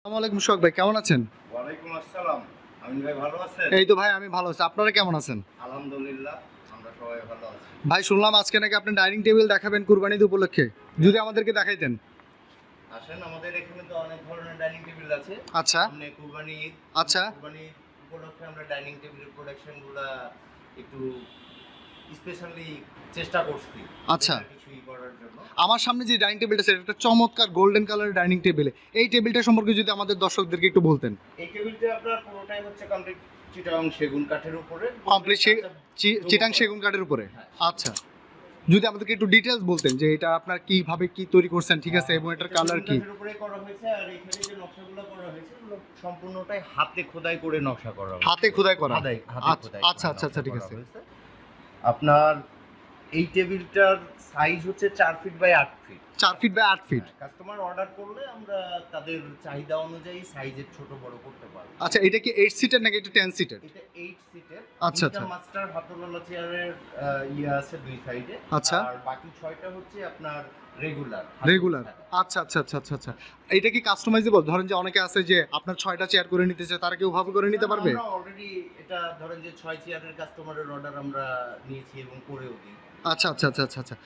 আসসালামু আলাইকুম শোক ভাই, কেমন আছেন? ওয়ালাইকুম আসসালাম। আমিন ভাই ভালো আছেন? এই তো ভাই, আমি ভালো আছি। আপনারা কেমন আছেন? আলহামদুলিল্লাহ আমরা সবাই ভালো আছি। ভাই, শুনলাম আজকে নাকি আপনি ডাইনিং টেবিল দেখাবেন কুরবানি ঈদ উপলক্ষে। যদি আমাদেরকে দেখাইতেন। আসেন, আমাদের এখানে তো অনেক ধরনের ডাইনিং টেবিল আছে। আচ্ছা সামনে কুরবানি ঈদ। আচ্ছা কুরবানি উপলক্ষে আমরা ডাইনিং টেবিলের প্রোডাকশনগুলা একটু স্পেশালি চেষ্টা করছি। আচ্ছা। কিছুই করার জন্য। আমার সামনে যে ডাইনিং টেবিলটা সেটা একটা চমৎকার গোল্ডেন কালারের ডাইনিং টেবিল। এই টেবিলটা সম্পর্কে যদি আমাদের দর্শকদেরকে একটু বলতেন। এই টেবিলটা আপনার পুরোটাই হচ্ছে কমপ্লিট চিটাগাং সেগুন কাঠের উপরে। কমপ্লিট চিটাং সেগুন কাঠের উপরে। হ্যাঁ। আচ্ছা, যদি আমাদেরকে একটু ডিটেইলস বলতেন যে এটা আপনার কিভাবে কি তৈরি করছেন, ঠিক আছে, এবং এটার কালার কি? কাঠের উপরে করা হয়েছে, আর এখানে যে নকশাগুলো করা হয়েছে এগুলো সম্পূর্ণটাই হাতে খোদাই করে নকশা করা হয়েছে। হাতে খোদাই করা। হাতে খোদাই আচ্ছা আচ্ছা আচ্ছা, ঠিক আছে। আপনার এই টেবিলটার সাইজ হচ্ছে 4 feet by 8 feet. 4 feet by 8 feet. Customer order করলে আমরা তাদের চাহিদা অনুযায়ী সাইজের ছোট বড় করতে পারবো। আচ্ছা, এটা কি 8 সিটার নাকি এটা 10 সিটার? এটা 8 সিটের। আচ্ছা আচ্ছা মাস্টার হাতলওয়ালা চেয়ারের আছে দুই সাইডে। আচ্ছা। আর বাকি 6টা হচ্ছে আপনার রেগুলার। আচ্ছা আচ্ছা আচ্ছা আচ্ছা আচ্ছা। এটা কি কাস্টমাইজেবল? ধরেন যে অনেকে আছে যে আপনার 6টা চেয়ার করে নিতে চায়, তারা কি ওভাবে করে নিতে পারবে? আমরা অলরেডি এটা ধরেন যে 6 চেয়ারের কাস্টমারের অর্ডার আমরা নিয়েছি এবং করেও দিই। আচ্ছা আচ্ছা আচ্ছা আচ্ছা আচ্ছা।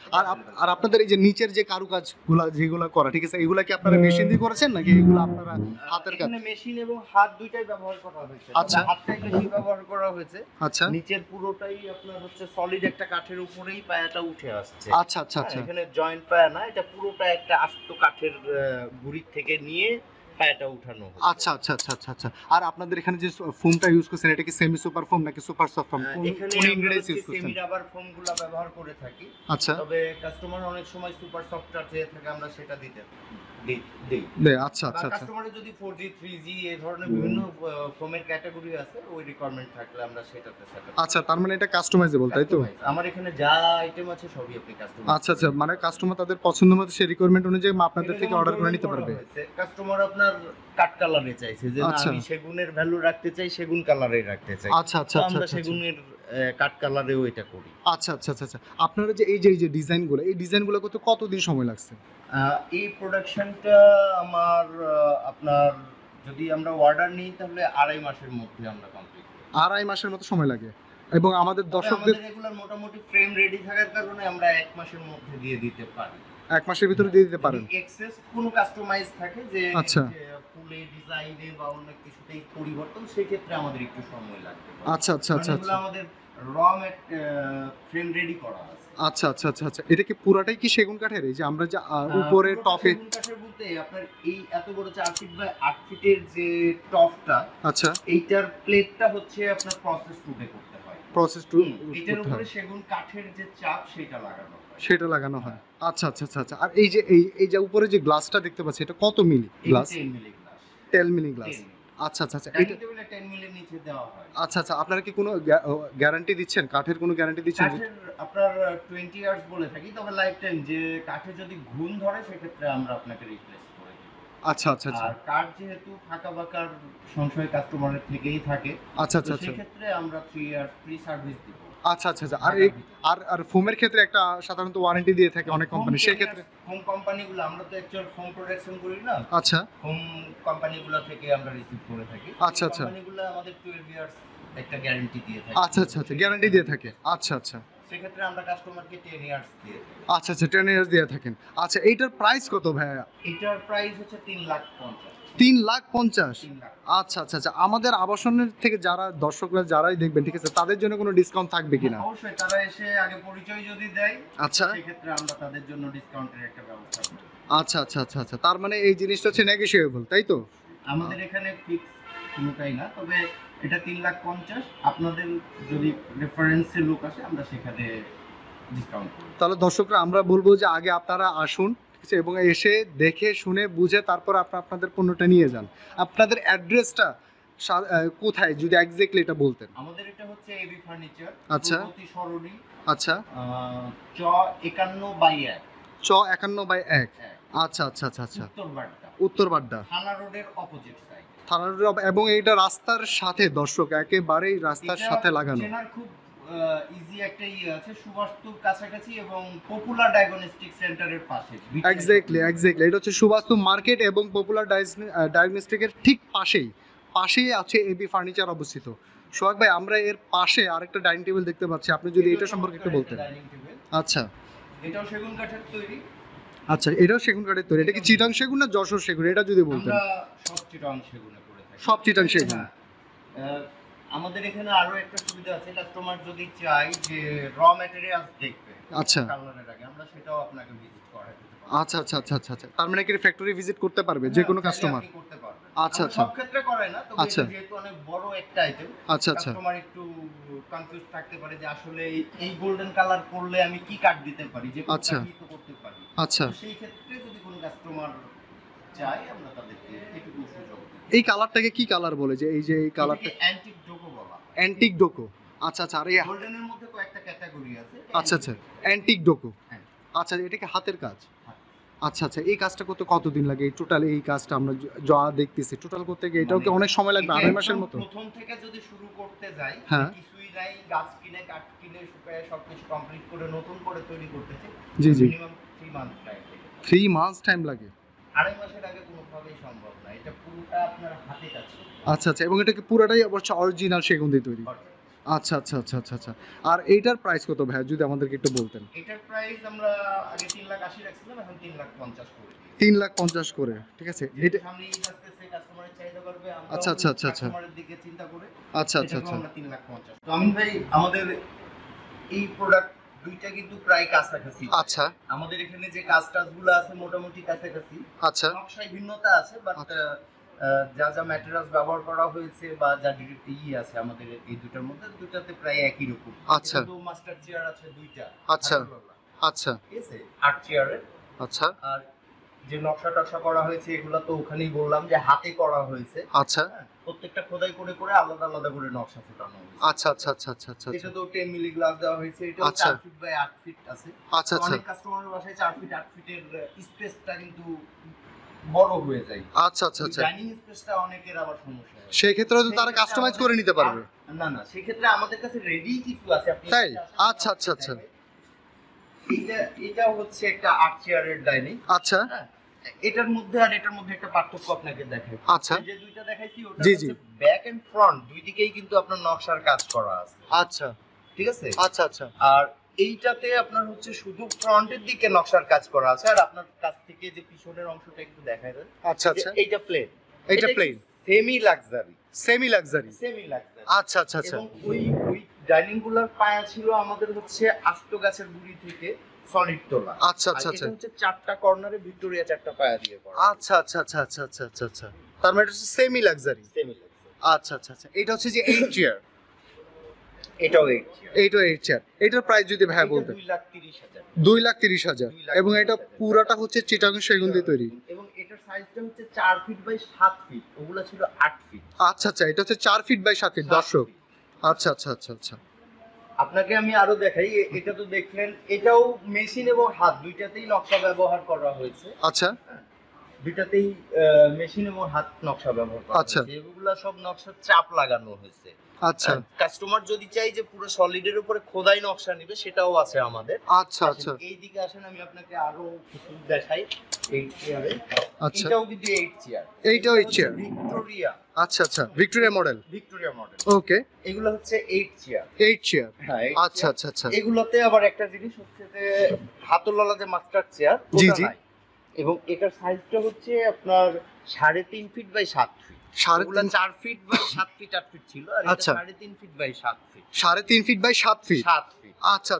আর আপনাদের এই যে নিচের যে কারুকাজগুলো যেগুলো করা, ঠিক আছে, এগুলা কি আপনারা মেশিন দিয়ে করেছেন নাকি এগুলো আপনারা হাতের কাজ? এখানে মেশিন এবং হাত দুইটাই ব্যবহার করা হয়েছে। আচ্ছা। হাতটাই বেশি ব্যবহার করা হয়েছে। আচ্ছা নিচের পুরোটাই আপনার হচ্ছে সলিড একটা কাঠের উপরেই পায়াটা উঠে আসছে। আচ্ছা আচ্ছা আচ্ছা এখানে জয়েন্ট পায়া না, এটা পুরোটা একটা আস্ত কাঠের গুড়ি থেকে নিয়ে পায়াটা উঠানো হয়েছে। আচ্ছা আচ্ছা আচ্ছা আচ্ছা আচ্ছা। আর আপনাদের এখানে যে ফোমটা ইউজ করছেন, এটা কি সেমি সুপার ফোম নাকি সুপার সফট ফোম? এখানে কোন ইনগ্রেডিয়েন্টস ইউজ করছেন? সেমি রাবার ফোমগুলো ব্যবহার করে থাকি। আচ্ছা। তবে কাস্টমার অনেক সময় সুপার সফটটা চেয়ে থাকে, আমরা সেটা দিই। আচ্ছা আচ্ছা আচ্ছা। কাস্টমারের যদি 4G 3G এই ধরনের বিভিন্ন ফোমের ক্যাটাগরি আছে, ওই রিকোয়ারমেন্ট থাকলে আমরা সেটাতে সেটআপ। আচ্ছা, তার মানে এটা কাস্টমাইজেবল, তাই তো? আমার এখানে যা আইটেম আছে সবই আপনি কাস্টমার। আচ্ছা আচ্ছা, মানে কাস্টমার তাদের পছন্দ মতো সেই রিকোয়ারমেন্ট অনুযায়ী আপনাদের থেকে অর্ডার করে নিতে পারবে। কাস্টমার আপনার কাট কালারে চাইছে যে না, আচ্ছা। আমি সেগুনের ভ্যালু রাখতে চাই, সেগুন কালারেই রাখতে চাই। আচ্ছা আচ্ছা তো আচ্ছা আমরা আচ্ছা। সেগুনের কাট কালারেও এটা করি। আচ্ছা আচ্ছা আচ্ছা আচ্ছা। আপনারা যে এই যে ডিজাইনগুলো, এই ডিজাইনগুলো করতে কতদিন সময় লাগছে? এই প্রোডাকশনটা আমার আপনার যদি আমরা অর্ডার নিই তাহলে 2.5 মাসের মধ্যে আমরা কমপ্লিট করি। 2.5 মাসের মতো সময় লাগে। এবং আমাদের দর্শকদের আমাদের রেগুলার মোটামুটি ফ্রেম রেডি থাকার কারণে আমরা 1 মাসের মধ্যে দিয়ে দিতে পারি। 1 মাসের ভিতরে দিয়ে দিতে পারেন। এক্সেস কোনো কাস্টমাইজ থাকে যে আচ্ছা। ফুলে ডিজাইনে বা অন্য কিছুতেই পরিবর্তন, সেই ক্ষেত্রে আমাদের একটু সময় লাগতে পারে। আচ্ছা আচ্ছা আচ্ছা আচ্ছা আমাদের ফ্রেম রেডি করা আছে। আচ্ছা আচ্ছা আচ্ছা আচ্ছা। এটা কি পুরাটাই কি সেগুন কাঠের? এই যে আমরা যে উপরে টপে সেগুন কাঠের বলতে আপনার এই এত বড় 4 ফিট বাই 8 ফিটের যে টপটা, আচ্ছা, এইটার প্লেটটা হচ্ছে আপনার প্রসেস টুডে করতে হয়। প্রসেস টু এটার উপরে সেগুন কাঠের যে চাপ সেটা লাগানো হয়। সেটা লাগানো হয়। আচ্ছা আচ্ছা আচ্ছা আচ্ছা। আর এই যে উপরে যে গ্লাসটা দেখতে পাচ্ছি, এটা কত milli glass? 10 milli glass. 10 milli glass. আচ্ছা আচ্ছা আচ্ছা। এটা টেবিলে 10 মিলি নিচে দেওয়া হয়। আচ্ছা আচ্ছা। আপনারা কি কোনো গ্যারান্টি দিচ্ছেন? কাঠের কোনো গ্যারান্টি দিচ্ছেন? কাঠের আপনার 20 ইয়ার্স বলে থাকি, তবে লাইফ টাইম যে কাঠে যদি ঘুণ ধরে সেক্ষেত্রে আমরা আপনাকে রিপ্লেস করে দেব। আচ্ছা আচ্ছা আচ্ছা। আর কাঠ যেহেতু ফাঁকা বাঁকার সংশয় কাস্টমারের থেকেই থাকে, আচ্ছা আচ্ছা আচ্ছা। সেক্ষেত্রে আমরা 3 ইয়ার্স ফ্রি সার্ভিস দিব। আচ্ছা আচ্ছা আচ্ছা। আর ফোমের ক্ষেত্রে একটা সাধারণত ওয়ারেন্টি দিয়ে থাকে অনেক কোম্পানি, সেই ক্ষেত্রে হোম কোম্পানিগুলো, আমরা তো অ্যাকচুয়াল হোম প্রোডাকশন করি না। আচ্ছা। হোম কোম্পানিগুলো থেকে আমরা রিসিভ করে থাকি। আচ্ছা আচ্ছা। কোম্পানিগুলো আমাদের 12 ইয়ার্স একটা গ্যারান্টি দিয়ে থাকে। আচ্ছা আচ্ছা আচ্ছা, গ্যারান্টি দিয়ে থাকে। আচ্ছা আচ্ছা। সেক্ষেত্রে আমরা কাস্টমারকে 10 ইয়ার্স দিয়ে থাকি। আচ্ছা আচ্ছা, 10 ইয়ার্স দিয়ে থাকেন। আচ্ছা, এইটার প্রাইস কত ভাইয়া? এটার প্রাইস হচ্ছে 3,50,000। 3,50,000। 3 লাখ। আচ্ছা আচ্ছা আচ্ছা। আমাদের আবাসনের থেকে যারা দর্শকরা যারাই দেখবেন, ঠিক আছে, তাদের জন্য কোনো ডিসকাউন্ট থাকবে কিনা? অবশ্যই, তারা এসে আগে পরিচয় যদি দেয়, আচ্ছা। সেক্ষেত্রে আমরা তাদের জন্য ডিসকাউন্টের একটা ব্যবস্থা করি। আচ্ছা আচ্ছা আচ্ছা আচ্ছা। তার মানে এই জিনিসটা হচ্ছে নেগোশিয়েবল, তাই তো? আমাদের এখানে ফিক্স কোনোটাই না, তবে এটা 3,50,000। আপনাদের যদি রেফারেন্সে লোক আসে আমরা সেখানে ডিসকাউন্ট করি। তাহলে দর্শকরা আমরা বলবো যে আগে আপনারা আসুন, ঠিক আছে, এবং এসে দেখে শুনে বুঝে তারপর আপনাদের পণ্যটা নিয়ে যান। আপনাদের অ্যাড্রেসটা কোথায় যদি এক্স্যাক্টলি এটা বলতেন? আমাদের এটা হচ্ছে এবি ফার্নিচার। আচ্ছা। প্রগতি সরণি, আচ্ছা। চ 51/1। চ 51/1। আচ্ছা আচ্ছা আচ্ছা আচ্ছা। উত্তর বাড্ডা থানা রোডের অপোজিট সাইড। থানা রোড, এবং এইটা রাস্তার সাথে দর্শক, একেবারেই রাস্তার সাথে লাগানো। চেনার খুব ইজি একটা আছে সুবাস্তুর কাছাকাছি এবং পপুলার ডায়াগনস্টিক সেন্টারের পাশে। এক্স্যাক্টলি এটা হচ্ছে সুবাস্তু মার্কেট এবং পপুলার ডায়াগনস্টিকের ঠিক পাশেই আছে এবি ফার্নিচার অবস্থিত। সোহাগ ভাই, আমরা এর পাশে আরেকটা ডাইনিং টেবিল দেখতে পাচ্ছি, আপনি যদি এটা সম্পর্কে একটু বলতেন। আচ্ছা এটাও সেগুন কাঠের তৈরি। আচ্ছা, এটাও সেগুন কাঠের তৈরি। এটা কি চিটাং সেগুন না যশোর সেগুন, এটা যদি বলতেন। আমরা সব চিটাং সেগুনে করে থাকি। সব চিটাং সেগুন। আমাদের এখানে আরো একটা সুবিধা আছে, কাস্টমার যদি চাই যে র ম্যাটেরিয়ালস দেখবে আচ্ছা কালারের আগে, আমরা সেটাও আপনাকে ভিজিট করাই দিতে পারবো। আচ্ছা। তার মানে কি ফ্যাক্টরি ভিজিট করতে পারবে যে কোনো কাস্টমার? করতে পারবেন। আচ্ছা। সব ক্ষেত্রে করে না, তবে আচ্ছা। এটা যেহেতু অনেক বড় একটা আইটেম, আচ্ছা। কাস্টমার একটু কনফিউজ থাকতে পারে যে আসলে এই গোল্ডেন কালার করলে আমি কি কাট দিতে পারি, যে আচ্ছা। কোনটা কি তো করতে পারি। আচ্ছা, তো সেই ক্ষেত্রে যদি কোনো কাস্টমার চাই, আমরা তাদেরকে একটু সুযোগ দিই। এই কালারটাকে কি কালার বলে, যে এই কালারটা? এটাকে অ্যান্টিক ডোকো বলা। অ্যান্টিক ডোকো। আচ্ছা। আর এই গোল্ডেনের মধ্যে কয়েকটা ক্যাটাগরি আছে। আচ্ছা, অ্যান্টিক ডোকো। হ্যাঁ। আচ্ছা, এটা কি হাতের কাজ? হ্যাঁ। আচ্ছা, এই কাজটা করতে কতদিন লাগে? এই টোটাল এই কাজটা আমরা যা দেখতেছি টোটাল করতে গিয়ে এটাও কি অনেক সময় লাগবে? আড়াই মাসের মতো? প্রথম থেকে যদি শুরু করতে যাই, হ্যাঁ। কিছুই নাই, গাছ কিনে কাঠ কিনে শুকায় সবকিছু কমপ্লিট করে নতুন করে তৈরি করতেছে, জি। Minimum 3 month time. 3 months time লাগে? আড়াই মাসের আগে কোনোভাবেই সম্ভব না, এটা পুরোটা আপনার হাতে কাজ করতে হবে। আচ্ছা, এবং এটা কি পুরাটাই অবশ্য অরিজিনাল সেগুন দিয়ে তৈরি? আচ্ছা। আর এইটার প্রাইস কত ভাই, যদি আমাদেরকে একটু বলতেন? এটার প্রাইস আমরা আগে 3,80,000 রাখছিলাম, এখন 3,50,000 করে দিয়েছি। 3,50,000 করে, ঠিক আছে। এটা সামনে ঈদ আসতেছে, কাস্টমারের চাহিদা বাড়বে, আমরা আচ্ছা। কাস্টমারের দিকে চিন্তা করে আচ্ছা। এটাকেও আমরা 3,50,000। তো আমিন ভাই, আমাদের এই প্রোডাক্ট দুইটা কিন্তু প্রায় কাছাকাছি। আচ্ছা। আমাদের এখানে যে কাজগুলো আছে মোটামুটি কাছাকাছি। আচ্ছা। নকশায় ভিন্নতা আছে, বাট যা ম্যাটেরিয়ালস ব্যবহার করা হয়েছে বা যা আছে আমাদের এই দুটার মধ্যে, দুটাতে প্রায় একই রকম। আচ্ছা। কিন্তু মাস্টার চেয়ার আছে দুইটা। আচ্ছা। ঠিক আছে 8 চেয়ারের। আচ্ছা। আর যে নকশা করা হয়েছে এগুলো তো ওখানেই বললাম যে হাতে করা হয়েছে। আচ্ছা। প্রত্যেকটা খোদাই করে আলাদা করে নকশা ফুটানো হয়েছে। আচ্ছা। এটা তো 10 মিলি গ্লাস দেওয়া হয়েছে, এটা 4 ফিট বাই 8 ফিট আছে। আচ্ছা। অনেক কাস্টমারের বাসায় 4 ফিট 8 ফিটের স্পেসটা কিন্তু বড় হয়ে যায়। আচ্ছা। ডাইনিং স্পেসটা অনেকের আবার সমস্যা হয়। সেই ক্ষেত্রে তো তারা কাস্টমাইজ করে নিতে পারবে। না, সেই ক্ষেত্রে আমাদের কাছে রেডি কিছু আছে, আপনি তাই? আচ্ছা। এটা হচ্ছে একটা 8 চেয়ারের ডাইনিং। আচ্ছা। এটার মধ্যে আর এটার মধ্যে একটা পার্থক্য আপনাকে দেখাই। আচ্ছা। যে দুইটা দেখাইছি ওটা জি। হচ্ছে ব্যাক এন্ড ফ্রন্ট দুই দিকেই কিন্তু আপনার নকশার কাজ করা আছে। আচ্ছা। ঠিক আছে। আচ্ছা। আর এইটাতে আপনার হচ্ছে শুধু ফ্রন্টের দিকে নকশার কাজ করা আছে, আর আপনার কাছ থেকে যে পিছনের অংশটা একটু দেখাই দেন। আচ্ছা। এইটা প্লেন। এটা প্লেন। Semi luxury. আচ্ছা। এবং ওই ডাইনিং গুলার পায়া ছিল আমাদের হচ্ছে আস্ত গাছের গুড়ি থেকে সলিড তোলা। আচ্ছা। এটা হচ্ছে চারটা কর্নারে ভিক্টোরিয়া চারটা পায়া দিয়ে করা। আচ্ছা। তার মানে হচ্ছে সেমি লাক্সারি। আচ্ছা। এটা হচ্ছে যে 8 চেয়ার। এটাও 8 চেয়ার। এইটাও 8 চেয়ার। এটার প্রাইস যদি ভাই বলতেন? 2,30,000। 2,30,000। এবং এটা পুরাটা হচ্ছে চিটাগং সেগুন দিয়ে তৈরি। এবং এটার সাইজটা হচ্ছে 4 ফিট বাই 7 ফিট, ওগুলা ছিল 8 ফিট। আচ্ছা। এটা হচ্ছে 4 ফিট বাই 7 ফিট দর্শক। আচ্ছা। আপনাকে আমি আরো দেখাই, এটা তো দেখলেন, এটাও মেশিন এবং হাত দুইটাতেই নকশা ব্যবহার করা হয়েছে। আচ্ছা। দুইটাতেই মেশিন এবং হাত নকশা ব্যবহার করা আচ্ছা। হয়েছে। এগুলা সব নকশা চাপ লাগানো হয়েছে। আচ্ছা। কাস্টমার যদি চাই যে পুরো সলিডের উপরে খোদাই নকশা নিবে, সেটাও আছে আমাদের। আচ্ছা। এই দিকে আসেন, আমি আপনাকে আরো কিছু দেখাই। এই চেয়ারে আচ্ছা। এটাও কিন্তু 8 চেয়ার। এইটাও 8 চেয়ার। ভিক্টোরিয়া। আচ্ছা। Victoria model. ওকে। এগুলো হচ্ছে 8 চেয়ার। 8 চেয়ার। হ্যাঁ। আচ্ছা। এগুলোতে আবার একটা জিনিস হচ্ছে যে হাতলওয়ালা যে মাস্টার চেয়ার, জি। এবং এটার সাইজটা হচ্ছে আপনার 3.5 feet by 7 feet. 4 feet by 7 feet 8 feet ছিল, আর এটা 3.5 feet by 7 feet. 3.5 feet by 7 feet. আচ্ছা।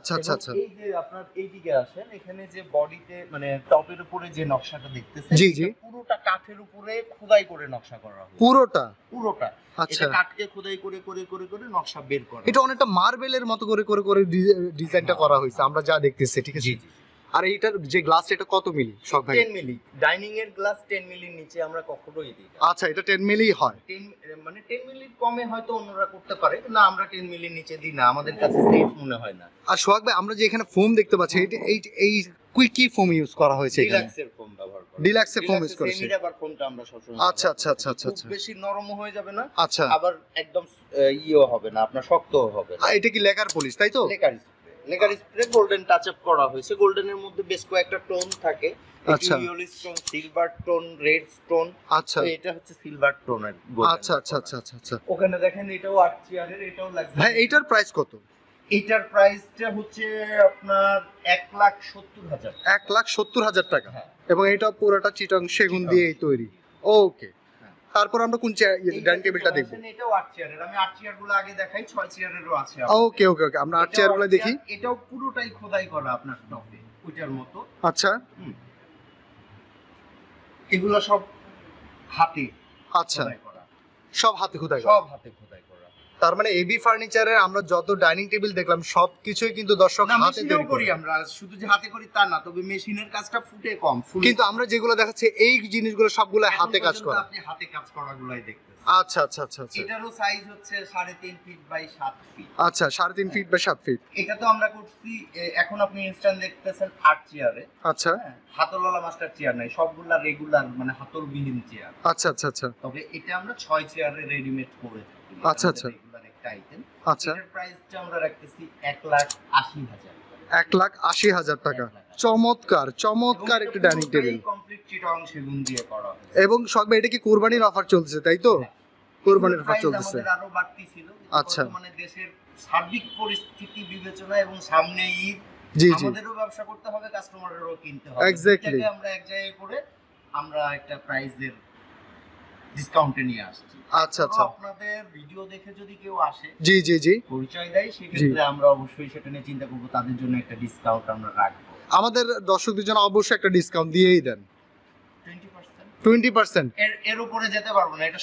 এই যে আপনার এইদিকে আসেন, এখানে যে বডিতে মানে টপের উপরে যে নকশাটা দেখতেছেন, জি। পুরোটা কাঠের উপরে খোদাই করে নকশা করা হয়েছে। পুরোটা। আচ্ছা। এটা কাঠকে খোদাই করে নকশা বের করা। এটা অনেকটা মার্বেলের মতো করে ডিজাইনটা করা হয়েছে আমরা যা দেখতেছি, ঠিক আছে। আর এইটার যে গ্লাস, এটা কত মিলি সব ভাই? 10 মিলি। ডাইনিং এর গ্লাস 10 মিলির নিচে আমরা কখনোই দিই না। আচ্ছা, এটা 10 মিলি হয়। 10 মিলির কমে হয়তো অন্যরা করতে পারে, কিন্তু আমরা 10 মিলির নিচে দিই না, আমাদের কাছে সেফ মনে হয় না। আর সোহাগ ভাই, আমরা যে এখানে ফোম দেখতে পাচ্ছি, এই কি ফোম ইউজ করা হয়েছে এখানে? রিল্যাক্সের ফোম ব্যবহার করা। ডিলাক্সে ফোম ইউজ করেছে। সেমি রাবার ফোমটা আমরা সবসময় আচ্ছা আচ্ছা আচ্ছা আচ্ছা খুব আচ্ছা বেশি নরমও হয়ে যাবে না, আচ্ছা। আবার একদম ইয়েও হবে না, আপনার শক্তও হবে না। এটা কি লেকার পলিশ তাই তো? Lacquer spray golden touch up করা হয়েছে। গোল্ডেনের মধ্যে বেশ কয়েকটা টোন থাকে, আচ্ছা। Yellow stone, silver tone, red stone. আচ্ছা এটা হচ্ছে সিলভার টোনের। আচ্ছা আচ্ছা আচ্ছা আচ্ছা আচ্ছা। ওখানে দেখেন এটাও 8 চেয়ারের, এটাও লাগবে। ভাই এইটার প্রাইস কত? এটার প্রাইসটা হচ্ছে আপনার 1,70,000। 1,70,000 টাকা। হ্যাঁ। এবং এটা পুরোটা চিটাং সেগুন দিয়েই তৈরি। ওকে, তারপর আমরা কোন ডাইনিং টেবিলটা দেখব? এটাও 8 চেয়ারের। আমি 8 চেয়ারগুলো আগে দেখাই, 6 চেয়ারেরও আছে। ওকে ওকে ওকে, আমরা 8 চেয়ারগুলো দেখি। এটাও পুরোটাই খোদাই করা আপনার টপে ওইটার মতো। আচ্ছা এগুলো সব হাতে আচ্ছা, খোদাই করা, সব হাতে খোদাই সব হাতে খোদাই করা। তার মানে এবি ফার্নিচারের আমরা যত ডাইনিং টেবিল দেখলাম সবকিছুই কিন্তু দর্শক না, হাতে তৈরি করি করে। আমরা, শুধু যে হাতে করি তা না, তবে মেশিনের কাজটা ফুটে কম। কিন্তু আমরা যেগুলো দেখাচ্ছি এই জিনিসগুলো সবগুলো হাতে কাজ করা। আপনি হাতে কাজ করাগুলাই দেখতেছেন। আচ্ছা আচ্ছা আচ্ছা আচ্ছা এটারও সাইজ হচ্ছে 3.5 ফিট বাই 7 ফিট। আচ্ছা, 3.5 ফিট বা 7 ফিট। এটা তো আমরা করছি, এখন আপনি ইনস্ট্যান্ট দেখতেছেন 8 চেয়ারে। আচ্ছা হাতলওয়ালা মাস্টার চেয়ার নাই, সবগুলা রেগুলার মানে হাতলবিহীন চেয়ার। আচ্ছা আচ্ছা আচ্ছা তবে এটা আমরা 6 চেয়ারে রেডিমেড করে থাকি। আচ্ছা, আচ্ছা। রেগুলার একটা আইটেম। আচ্ছা, এটার প্রাইসটা আমরা রাখতেছি 1,80,000। 1,80,000 টাকা। চমৎকার চমৎকার একটা ডাইনিং টেবিল, কমপ্লিট চিটাং সেগুন দিয়ে করা হয়েছে। এবং সবই এটা কি কুরবানির অফার চলছে তাই তো? কুরবানির অফার প্রাইস চলতেছে। আমাদের আরো বাড়তি ছিল। আচ্ছা। বর্তমানে দেশের সার্বিক পরিস্থিতি বিবেচনা এবং সামনে ঈদ, জি জি, আমাদেরও ব্যবসা করতে হবে, কাস্টমারেরও কিনতে হবে। Exactly. এটাকে আমরা এক জায়গায় করে আমরা একটা প্রাইসের ডিসকাউন্টে নিয়ে আসছি। আচ্ছা আচ্ছা, আপনাদের ভিডিও দেখে যদি কেউ আসে, জি জি জি, পরিচয় দেয়, সেক্ষেত্রে আমরা অবশ্যই সেটা নিয়ে চিন্তা করবো, তাদের জন্য একটা ডিসকাউন্ট আমরা রাখবো। আমাদের দর্শকদের জন্য অবশ্যই একটা ডিসকাউন্ট দিয়েই দেন। 20%। 20%। এর উপরে যেতে পারবো না, এটা